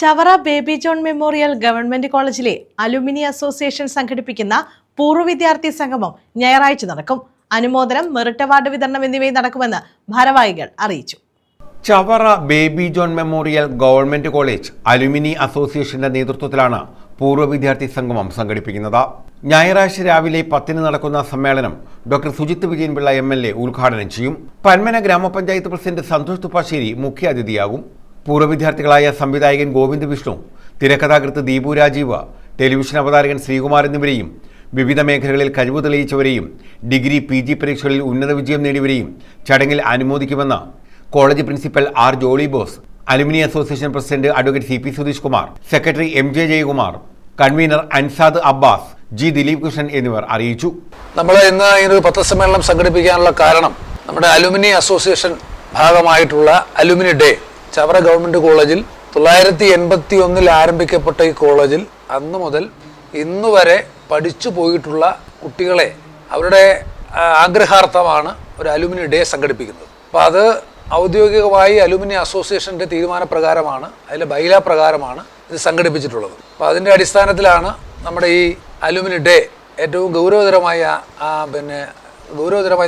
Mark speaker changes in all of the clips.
Speaker 1: Chavara baby John memorial government കോളേജിലെ alumni association സംഘടിപ്പിക്കുന്ന പൂർവ്വ വിദ്യാർത്ഥി സംഗമം ഞായറാഴ്ച നടക്കും. അനുമോദനം, മെറിറ്റ് അവാർഡ് വിതരണം എന്നിവയും നടക്കുമെന്ന് ഭാരവാഹികൾ അറിയിച്ചു.
Speaker 2: Chavara baby John memorial government college alumni അസോസിയേഷന്റെ നേതൃത്വത്തിലാണ് പൂർവ്വ വിദ്യാർത്ഥി സംഗമം സംഘടിപ്പിക്കുന്നത്. ഞായറാഴ്ച രാവിലെ 10 നടക്കുന്ന സമ്മേളനം ഡോക്ടർ സുജിത് വിജയൻപിള്ള MLA ഉദ്ഘാടനം ചെയ്യും. പന്മന ഗ്രാമപഞ്ചായത്ത് പ്രസിഡന്റ് സന്തോഷ് തുപ്പാശ്ശേരി മുഖ്യാതിഥിയാകും. പൂർവ്വ വിദ്യാർത്ഥികളായ സംവിധായകൻ ഗോവിന്ദ് വിഷ്ണു, തിരക്കഥാകൃത്ത് ദീപു രാജീവ്, ടെലിവിഷൻ അവതാരകൻ ശ്രീകുമാർ എന്നിവരെയും വിവിധ മേഖലകളിൽ കഴിവ് തെളിയിച്ചവരെയും ഡിഗ്രി PG പരീക്ഷകളിൽ ഉന്നത വിജയം നേടിയവരെയും ചടങ്ങിൽ അനുമോദിക്കുമെന്ന് college principal R. Jolly Bose, alumni association president advocate CP Sudheesh Kumar, secretary MJ Jayakumar, convener Ansad Abbas, G. Dileep Krishnan എന്നിവർ അറിയിച്ചു.
Speaker 3: നമ്മൾ ഇന്ന് ഈ പത്രസമ്മേളനം സംഘടിപ്പിക്കാനുള്ള കാരണം നമ്മുടെ അലുമിനി അസോസിയേഷൻ ഭാഗമായിട്ടുള്ള അലുമിനി ഡേ ചവറ ഗവൺമെന്റ് കോളേജിൽ 1981 ആരംഭിക്കപ്പെട്ട ഈ കോളേജിൽ അന്ന് മുതൽ ഇന്നു വരെ പഠിച്ചു പോയിട്ടുള്ള കുട്ടികളെ അവരുടെ ആഗ്രഹാർത്ഥമാണ് ഒരു അലുമിനി ഡേ സംഘടിപ്പിക്കുന്നത്. അപ്പോൾ അത് ഔദ്യോഗികമായി അലുമിനി അസോസിയേഷൻ്റെ തീരുമാനപ്രകാരമാണ്, അതിലെ ബൈലാ പ്രകാരമാണ് ഇത് സംഘടിപ്പിച്ചിട്ടുള്ളത്. അപ്പോൾ അതിൻ്റെ അടിസ്ഥാനത്തിലാണ് നമ്മുടെ ഈ അലുമിനി ഡേ ഏറ്റവും ഗൗരവതരമായി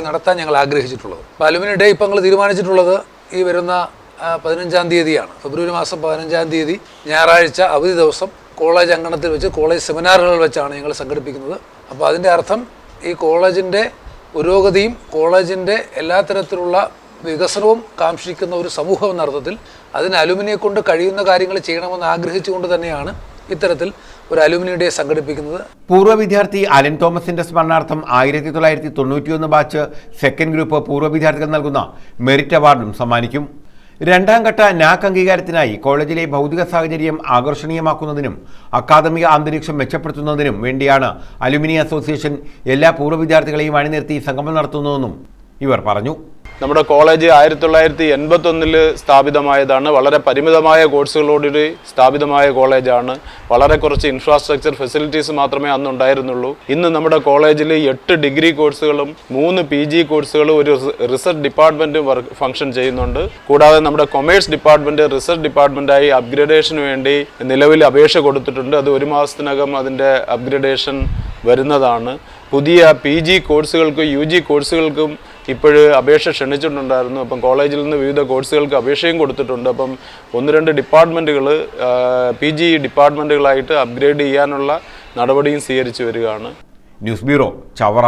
Speaker 3: നടത്താൻ ഞങ്ങൾ ആഗ്രഹിച്ചിട്ടുള്ളത്. അപ്പോൾ അലുമിനി ഡേ ഇപ്പോൾ ഞങ്ങൾ തീരുമാനിച്ചിട്ടുള്ളത് ഈ വരുന്ന 15-ാം തീയതിയാണ്. ഫെബ്രുവരി മാസം 15-ാം തീയതി ഞായറാഴ്ച അവധി ദിവസം കോളേജ് അങ്കണത്തിൽ വെച്ച് കോളേജ് സെമിനാറുകൾ വെച്ചാണ് ഞങ്ങൾ സംഘടിപ്പിക്കുന്നത്. അപ്പോൾ അതിൻ്റെ അർത്ഥം ഈ കോളേജിൻ്റെ പുരോഗതിയും കോളേജിൻ്റെ എല്ലാ തരത്തിലുള്ള വികസനവും കാംക്ഷിക്കുന്ന ഒരു സമൂഹം എന്ന അർത്ഥത്തിൽ അതിന് അലുമിനിയെ കൊണ്ട് കഴിയുന്ന കാര്യങ്ങൾ ചെയ്യണമെന്ന് ആഗ്രഹിച്ചുകൊണ്ട് തന്നെയാണ് ഇത്തരത്തിൽ ഒരു അലുമിനി ഡേ സംഘടിപ്പിക്കുന്നത്.
Speaker 2: പൂർവ്വ വിദ്യാർത്ഥി അലൻ തോമസിന്റെ സ്മരണാർത്ഥം 1991 ബാച്ച് സെക്കൻഡ് ഗ്രൂപ്പ് പൂർവ്വ വിദ്യാർത്ഥികൾ നൽകുന്ന മെറിറ്റ് അവാർഡും സമ്മാനിക്കും. രണ്ടാം ഘട്ട NAAC അംഗീകാരത്തിനായി കോളേജിലെ ഭൗതിക സാഹചര്യം ആകർഷണീയമാക്കുന്നതിനും അക്കാദമിക അന്തരീക്ഷം മെച്ചപ്പെടുത്തുന്നതിനും വേണ്ടിയാണ് അലുമിനി അസോസിയേഷൻ എല്ലാ പൂർവ്വ വിദ്യാർത്ഥികളെയും അണിനിർത്തി സംഗമം നടത്തുന്നതെന്നും ഇവർ പറഞ്ഞു.
Speaker 4: നമ്മുടെ കോളേജ് 1981 സ്ഥാപിതമായതാണ്. വളരെ പരിമിതമായ കോഴ്സുകളോടൊരു സ്ഥാപിതമായ കോളേജാണ്. വളരെ കുറച്ച് ഇൻഫ്രാസ്ട്രക്ചർ ഫെസിലിറ്റീസ് മാത്രമേ അന്നുണ്ടായിരുന്നുള്ളൂ. ഇന്ന് നമ്മുടെ കോളേജിൽ 8 ഡിഗ്രി കോഴ്സുകളും 3 PG കോഴ്സുകളും ഒരു റിസർച്ച് ഡിപ്പാർട്ട്മെൻറ്റും ഫംഗ്ഷൻ ചെയ്യുന്നുണ്ട്. കൂടാതെ നമ്മുടെ കൊമേഴ്സ് ഡിപ്പാർട്ട്മെൻറ്റ് റിസർച്ച് ഡിപ്പാർട്ട്മെൻറ്റായി അപ്ഗ്രഡേഷന് വേണ്ടി നിലവിൽ അപേക്ഷ കൊടുത്തിട്ടുണ്ട്. അത് 1 മാസത്തിനകം അതിൻ്റെ അപ്ഗ്രഡേഷൻ വരുന്നതാണ്. പുതിയ PG കോഴ്സുകൾക്കും UG കോഴ്സുകൾക്കും ഇപ്പോഴ് അപേക്ഷ ക്ഷണിച്ചിട്ടുണ്ടായിരുന്നു. അപ്പം കോളേജിൽ നിന്ന് വിവിധ കോഴ്സുകൾക്ക് അപേക്ഷയും കൊടുത്തിട്ടുണ്ട്. അപ്പം 1-2 ഡിപ്പാർട്ട്മെൻറ്റുകൾ PG ഡിപ്പാർട്ട്മെൻറ്റുകളായിട്ട് അപ്ഗ്രേഡ് ചെയ്യാനുള്ള നടപടിയും സ്വീകരിച്ചു വരികയാണ്.
Speaker 2: News bureau, Chavara.